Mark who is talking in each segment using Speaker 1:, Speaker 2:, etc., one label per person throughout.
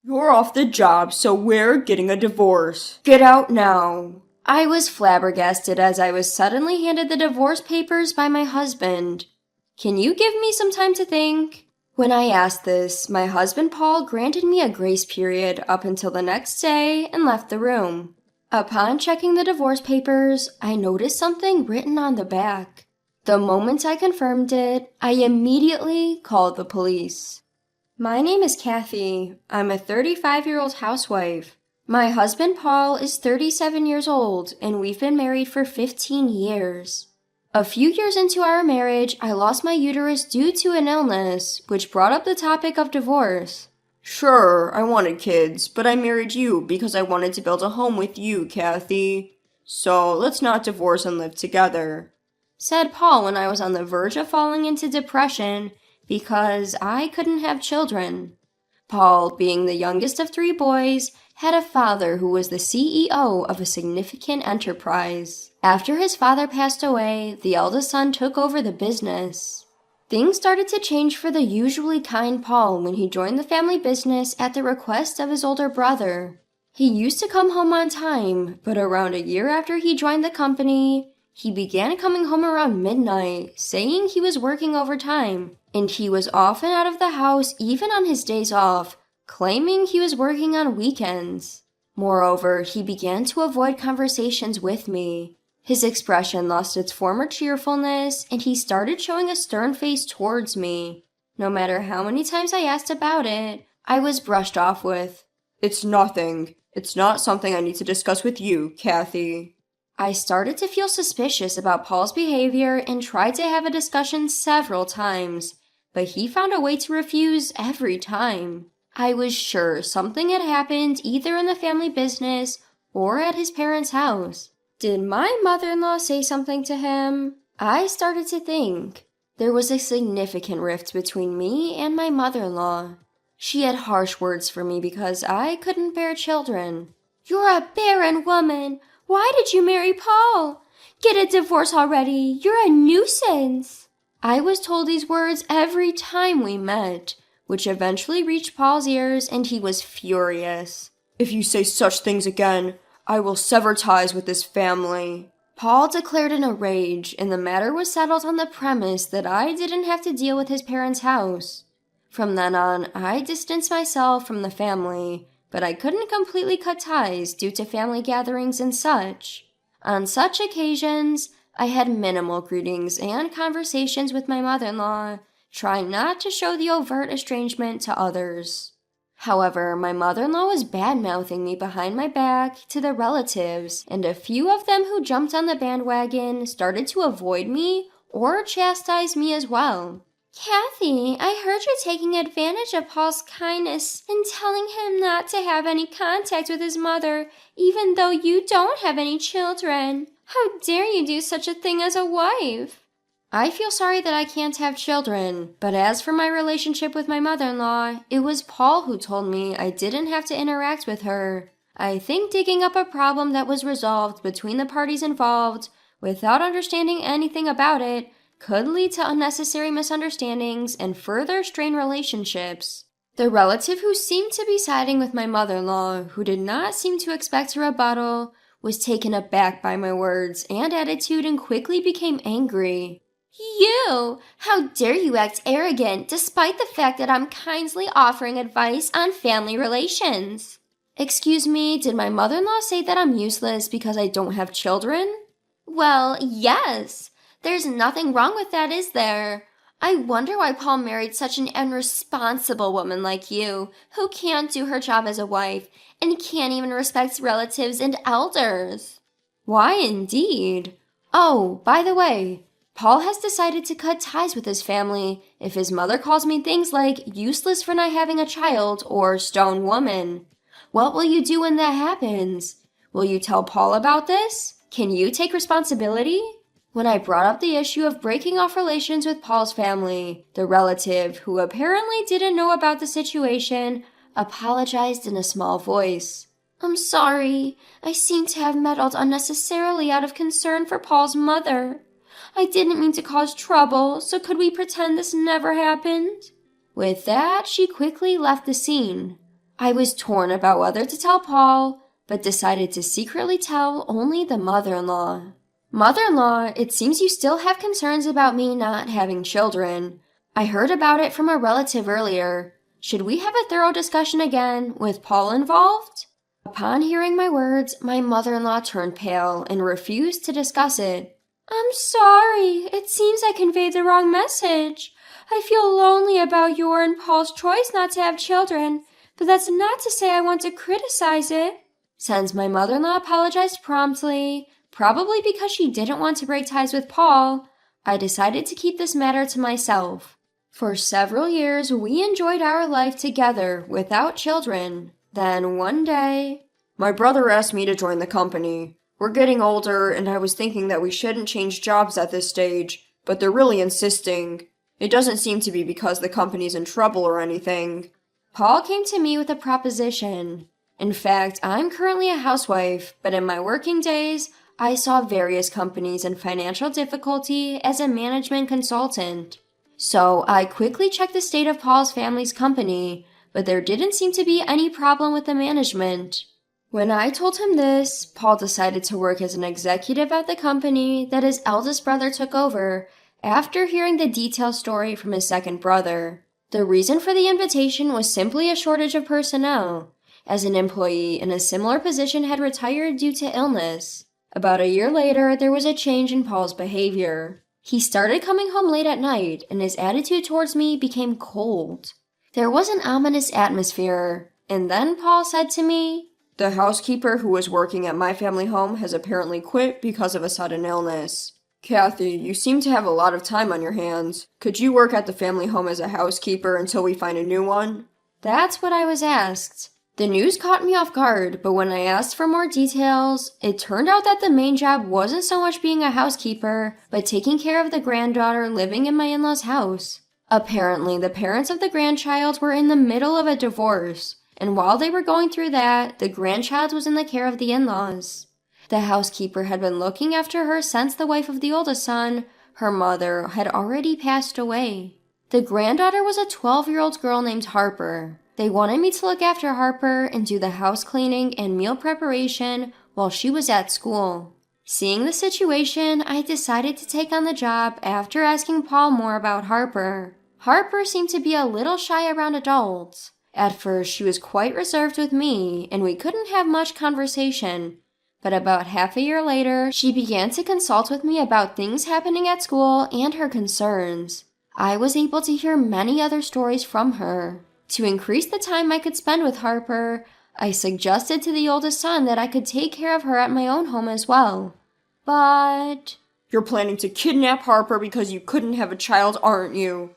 Speaker 1: You're off the job, so we're getting a divorce. Get out now.
Speaker 2: I was flabbergasted as I was suddenly handed the divorce papers by my husband. Can you give me some time to think? When I asked this, my husband Paul granted me a grace period up until the next day and left the room. Upon checking the divorce papers, I noticed something written on the back. The moment I confirmed it, I immediately called the police. My name is Kathy. I'm a 35-year-old housewife. My husband Paul is 37 years old, and we've been married for 15 years. A few years into our marriage, I lost my uterus due to an illness, which brought up the topic of divorce.
Speaker 1: Sure, I wanted kids, but I married you because I wanted to build a home with you, Kathy. So let's not divorce and live together,
Speaker 2: said Paul when I was on the verge of falling into depression because I couldn't have children. Paul, being the youngest of 3 boys, had a father who was the CEO of a significant enterprise. After his father passed away, the eldest son took over the business. Things started to change for the usually kind Paul when he joined the family business at the request of his older brother. He used to come home on time, but around a year after he joined the company, he began coming home around midnight, saying he was working overtime, and he was often out of the house even on his days off, claiming he was working on weekends. Moreover, he began to avoid conversations with me. His expression lost its former cheerfulness, and he started showing a stern face towards me. No matter how many times I asked about it, I was brushed off with,
Speaker 1: "It's nothing. It's not something I need to discuss with you, Kathy."
Speaker 2: I started to feel suspicious about Paul's behavior and tried to have a discussion several times, but he found a way to refuse every time. I was sure something had happened either in the family business or at his parents' house. Did my mother-in-law say something to him? I started to think. There was a significant rift between me and my mother-in-law. She had harsh words for me because I couldn't bear children. "You're a barren woman. Why did you marry Paul? Get a divorce already. You're a nuisance." I was told these words every time we met, which eventually reached Paul's ears, and he was furious.
Speaker 1: "If you say such things again, I will sever ties with this family,"
Speaker 2: Paul declared in a rage, and the matter was settled on the premise that I didn't have to deal with his parents' house. From then on, I distanced myself from the family, but I couldn't completely cut ties due to family gatherings and such. On such occasions, I had minimal greetings and conversations with my mother-in-law, trying not to show the overt estrangement to others. However, my mother-in-law was bad-mouthing me behind my back to the relatives, and a few of them who jumped on the bandwagon started to avoid me or chastise me as well. "Kathy, I heard you're taking advantage of Paul's kindness and telling him not to have any contact with his mother, even though you don't have any children. How dare you do such a thing as a wife?" I feel sorry that I can't have children, but as for my relationship with my mother-in-law, it was Paul who told me I didn't have to interact with her. I think digging up a problem that was resolved between the parties involved, without understanding anything about it, could lead to unnecessary misunderstandings and further strain relationships. The relative who seemed to be siding with my mother-in-law, who did not seem to expect a rebuttal, was taken aback by my words and attitude and quickly became angry. "You! How dare you act arrogant despite the fact that I'm kindly offering advice on family relations?" "Excuse me, did my mother-in-law say that I'm useless because I don't have children?" "Well, yes. There's nothing wrong with that, is there? I wonder why Paul married such an irresponsible woman like you, who can't do her job as a wife and can't even respect relatives and elders." "Why, indeed? Oh, by the way, Paul has decided to cut ties with his family if his mother calls me things like useless for not having a child or stone woman. What will you do when that happens? Will you tell Paul about this? Can you take responsibility?" When I brought up the issue of breaking off relations with Paul's family, the relative, who apparently didn't know about the situation, apologized in a small voice. "I'm sorry. I seem to have meddled unnecessarily out of concern for Paul's mother. I didn't mean to cause trouble, so could we pretend this never happened?" With that, she quickly left the scene. I was torn about whether to tell Paul, but decided to secretly tell only the mother-in-law. Mother-in-law, it seems you still have concerns about me not having children. I heard about it from a relative earlier. Should we have a thorough discussion again, with Paul involved? Upon hearing my words, my mother-in-law turned pale and refused to discuss it. I'm sorry. It seems I conveyed the wrong message. I feel lonely about your and Paul's choice not to have children, but that's not to say I want to criticize it. Since my mother-in-law apologized promptly, probably because she didn't want to break ties with Paul, I decided to keep this matter to myself. For several years, we enjoyed our life together without children. Then one day,
Speaker 1: my brother asked me to join the company. We're getting older, and I was thinking that we shouldn't change jobs at this stage, but they're really insisting. It doesn't seem to be because the company's in trouble or anything.
Speaker 2: Paul came to me with a proposition. In fact, I'm currently a housewife, but in my working days, I saw various companies in financial difficulty as a management consultant. So I quickly checked the state of Paul's family's company, but there didn't seem to be any problem with the management. When I told him this, Paul decided to work as an executive at the company that his eldest brother took over after hearing the detailed story from his second brother. The reason for the invitation was simply a shortage of personnel, as an employee in a similar position had retired due to illness. About a year later, there was a change in Paul's behavior. He started coming home late at night, and his attitude towards me became cold. There was an ominous atmosphere, and then Paul said to me,
Speaker 1: "The housekeeper who was working at my family home has apparently quit because of a sudden illness. Kathy, you seem to have a lot of time on your hands. Could you work at the family home as a housekeeper until we find a new one?"
Speaker 2: That's what I was asked. The news caught me off guard, but when I asked for more details, it turned out that the main job wasn't so much being a housekeeper, but taking care of the granddaughter living in my in-laws' house. Apparently, the parents of the grandchild were in the middle of a divorce, and while they were going through that, the grandchild was in the care of the in-laws. The housekeeper had been looking after her since the wife of the oldest son, her mother, had already passed away. The granddaughter was a 12-year-old girl named Harper. They wanted me to look after Harper and do the house cleaning and meal preparation while she was at school. Seeing the situation, I decided to take on the job after asking Paul more about Harper. Harper seemed to be a little shy around adults. At first, she was quite reserved with me, and we couldn't have much conversation. But about half a year later, she began to consult with me about things happening at school and her concerns. I was able to hear many other stories from her. To increase the time I could spend with Harper, I suggested to the oldest son that I could take care of her at my own home as well. But...
Speaker 1: "You're planning to kidnap Harper because you couldn't have a child, aren't you?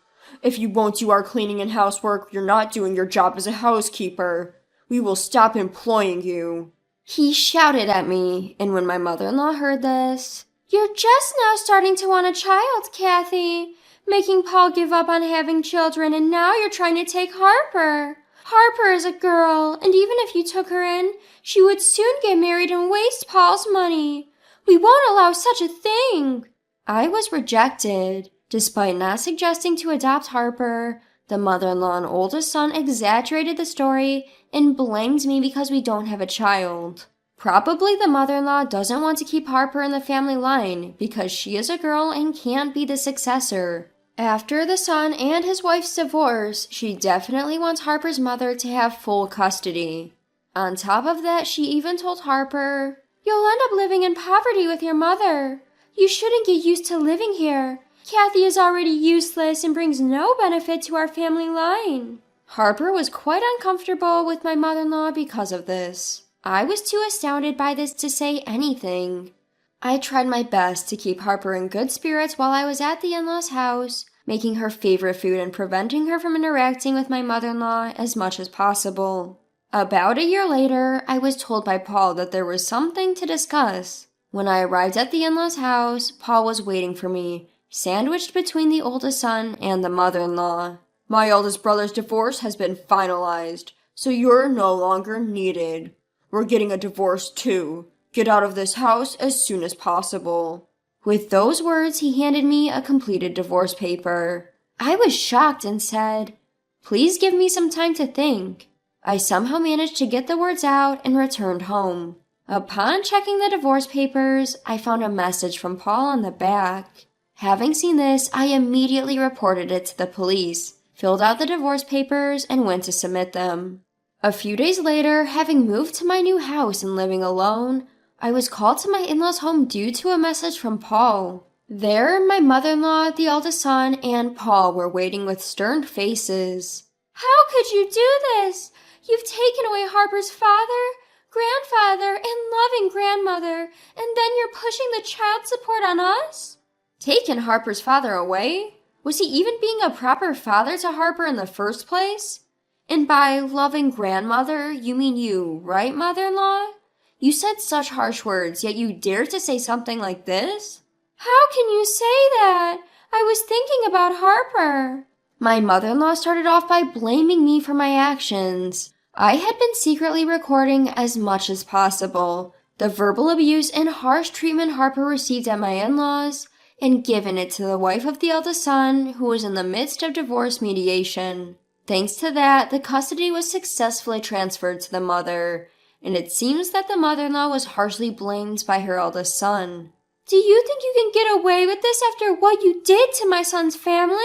Speaker 1: If you won't do our cleaning and housework, you're not doing your job as a housekeeper. We will stop employing you."
Speaker 2: He shouted at me, and when my mother-in-law heard this, "You're just now starting to want a child, Kathy, making Paul give up on having children, and now you're trying to take Harper. Harper is a girl, and even if you took her in, she would soon get married and waste Paul's money. We won't allow such a thing." I was rejected. Despite not suggesting to adopt Harper, the mother-in-law and oldest son exaggerated the story and blamed me because we don't have a child. Probably the mother-in-law doesn't want to keep Harper in the family line because she is a girl and can't be the successor. After the son and his wife's divorce, she definitely wants Harper's mother to have full custody. On top of that, she even told Harper, "You'll end up living in poverty with your mother. You shouldn't get used to living here. Kathy is already useless and brings no benefit to our family line." Harper was quite uncomfortable with my mother-in-law because of this. I was too astounded by this to say anything. I tried my best to keep Harper in good spirits while I was at the in-laws' house, making her favorite food and preventing her from interacting with my mother-in-law as much as possible. About a year later, I was told by Paul that there was something to discuss. When I arrived at the in-laws' house, Paul was waiting for me, sandwiched between the oldest son and the mother-in-law.
Speaker 1: "My eldest brother's divorce has been finalized, so you're no longer needed. We're getting a divorce too. Get out of this house as soon as possible."
Speaker 2: With those words, he handed me a completed divorce paper. I was shocked and said, "Please give me some time to think." I somehow managed to get the words out and returned home. Upon checking the divorce papers, I found a message from Paul on the back. Having seen this, I immediately reported it to the police, filled out the divorce papers, and went to submit them. A few days later, having moved to my new house and living alone, I was called to my in-laws' home due to a message from Paul. There, my mother-in-law, the eldest son, and Paul were waiting with stern faces. "How could you do this? You've taken away Harper's father, grandfather, and loving grandmother, and then you're pushing the child support on us?" Taken Harper's father away? Was he even being a proper father to Harper in the first place? And by loving grandmother, you mean you, right, mother-in-law? You said such harsh words, yet you dared to say something like this? How can you say that? I was thinking about Harper. My mother-in-law started off by blaming me for my actions. I had been secretly recording as much as possible the verbal abuse and harsh treatment Harper received at my in-laws, and given it to the wife of the eldest son, who was in the midst of divorce mediation. Thanks to that, the custody was successfully transferred to the mother, and it seems that the mother-in-law was harshly blamed by her eldest son. Do you think you can get away with this after what you did to my son's family?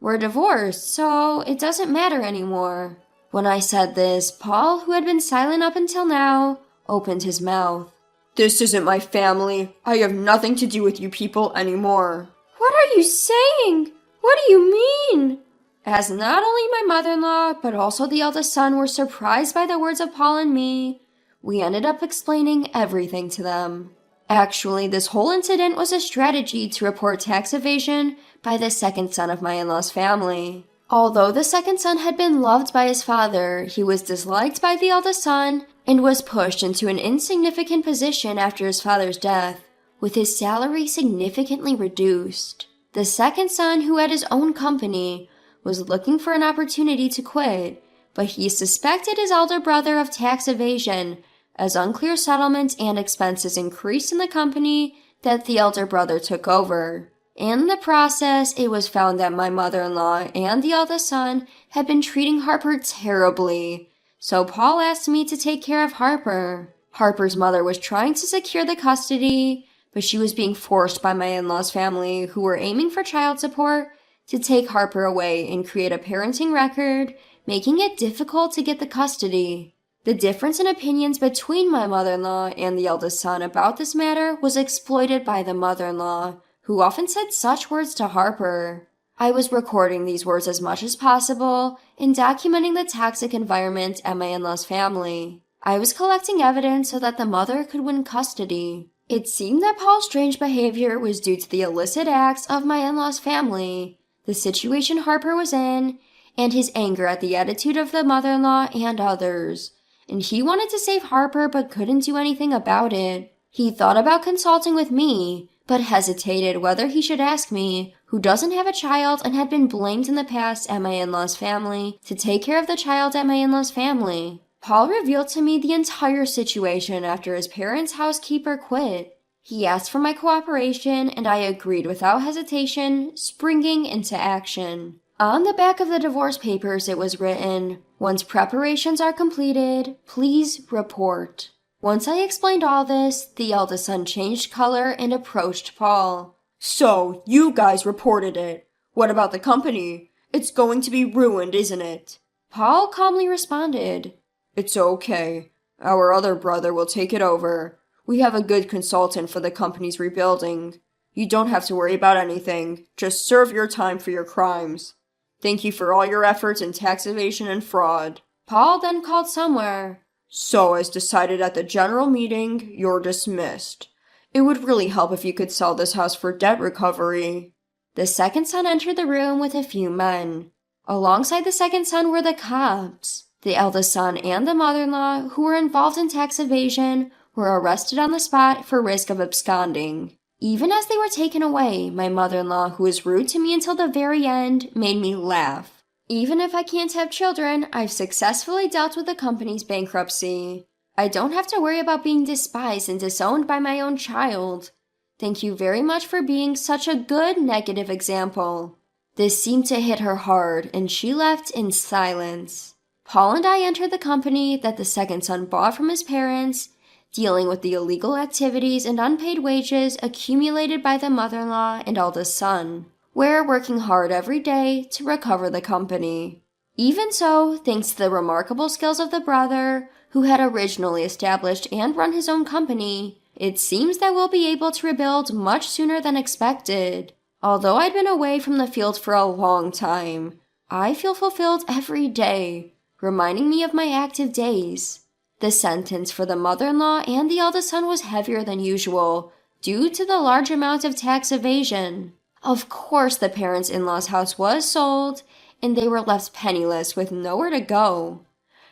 Speaker 2: We're divorced, so it doesn't matter anymore. When I said this, Paul, who had been silent up until now, opened his mouth.
Speaker 1: This isn't my family. I have nothing to do with you people anymore.
Speaker 2: What are you saying? What do you mean? As not only my mother-in-law, but also the eldest son were surprised by the words of Paul and me, we ended up explaining everything to them. Actually, this whole incident was a strategy to report tax evasion by the second son of my in-laws' family. Although the second son had been loved by his father, he was disliked by the eldest son and was pushed into an insignificant position after his father's death, with his salary significantly reduced. The second son, who had his own company, was looking for an opportunity to quit, but he suspected his elder brother of tax evasion, as unclear settlements and expenses increased in the company that the elder brother took over. In the process, it was found that my mother-in-law and the eldest son had been treating Harper terribly, so Paul asked me to take care of Harper. Harper's mother was trying to secure the custody, but she was being forced by my in-laws' family, who were aiming for child support, to take Harper away and create a parenting record, making it difficult to get the custody. The difference in opinions between my mother-in-law and the eldest son about this matter was exploited by the mother-in-law, who often said such words to Harper. I was recording these words as much as possible and documenting the toxic environment at my in-laws' family. I was collecting evidence so that the mother could win custody. It seemed that Paul's strange behavior was due to the illicit acts of my in-laws' family, the situation Harper was in, and his anger at the attitude of the mother-in-law and others. And he wanted to save Harper but couldn't do anything about it. He thought about consulting with me, but hesitated whether he should ask me, who doesn't have a child and had been blamed in the past at my in-laws' family, to take care of the child at my in-laws' family. Paul revealed to me the entire situation after his parents' housekeeper quit. He asked for my cooperation, and I agreed without hesitation, springing into action. On the back of the divorce papers it was written, "Once preparations are completed, please report." Once I explained all this, the eldest son changed color and approached Paul.
Speaker 1: So, you guys reported it. What about the company? It's going to be ruined, isn't it?
Speaker 2: Paul calmly responded,
Speaker 1: It's okay. Our other brother will take it over. We have a good consultant for the company's rebuilding. You don't have to worry about anything. Just serve your time for your crimes. Thank you for all your efforts in tax evasion and fraud.
Speaker 2: Paul then called somewhere.
Speaker 1: So, as decided at the general meeting, you're dismissed. It would really help if you could sell this house for debt recovery.
Speaker 2: The second son entered the room with a few men. Alongside the second son were the cops. The eldest son and the mother-in-law, who were involved in tax evasion, were arrested on the spot for risk of absconding. Even as they were taken away, my mother-in-law, who was rude to me until the very end, made me laugh. Even if I can't have children, I've successfully dealt with the company's bankruptcy. I don't have to worry about being despised and disowned by my own child. Thank you very much for being such a good negative example. This seemed to hit her hard, and she left in silence. Paul and I entered the company that the second son bought from his parents, dealing with the illegal activities and unpaid wages accumulated by the mother-in-law and eldest son. We're working hard every day to recover the company. Even so, thanks to the remarkable skills of the brother, who had originally established and run his own company, it seems that we'll be able to rebuild much sooner than expected. Although I'd been away from the field for a long time, I feel fulfilled every day, reminding me of my active days. The sentence for the mother-in-law and the eldest son was heavier than usual, due to the large amount of tax evasion. Of course, the parents' in-laws' house was sold, and they were left penniless with nowhere to go.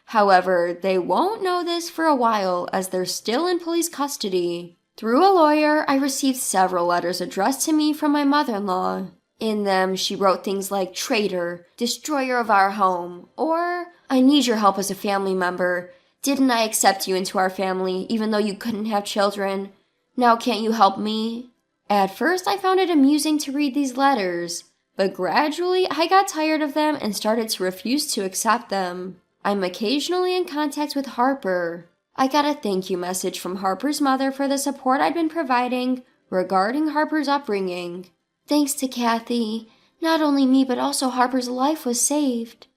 Speaker 2: However, they won't know this for a while as they're still in police custody. Through a lawyer, I received several letters addressed to me from my mother-in-law. In them, she wrote things like traitor, destroyer of our home, or I need your help as a family member. Didn't I accept you into our family even though you couldn't have children? Now can't you help me? At first, I found it amusing to read these letters, but gradually I got tired of them and started to refuse to accept them. I'm occasionally in contact with Harper. I got a thank you message from Harper's mother for the support I'd been providing regarding Harper's upbringing. Thanks to Kathy, not only me but also Harper's life was saved.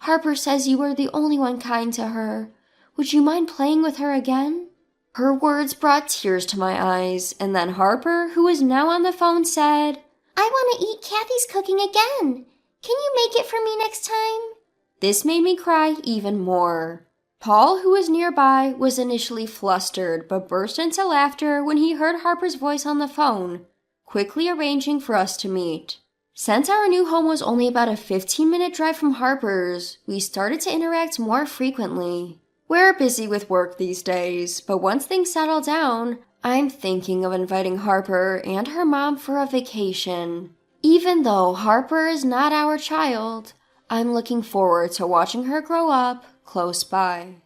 Speaker 2: Harper says you were the only one kind to her. Would you mind playing with her again? Her words brought tears to my eyes, and then Harper, who was now on the phone, said, I want to eat Kathy's cooking again. Can you make it for me next time? This made me cry even more. Paul, who was nearby, was initially flustered but burst into laughter when he heard Harper's voice on the phone, quickly arranging for us to meet. Since our new home was only about a 15-minute drive from Harper's, we started to interact more frequently. We're busy with work these days, but once things settle down, I'm thinking of inviting Harper and her mom for a vacation. Even though Harper is not our child, I'm looking forward to watching her grow up close by.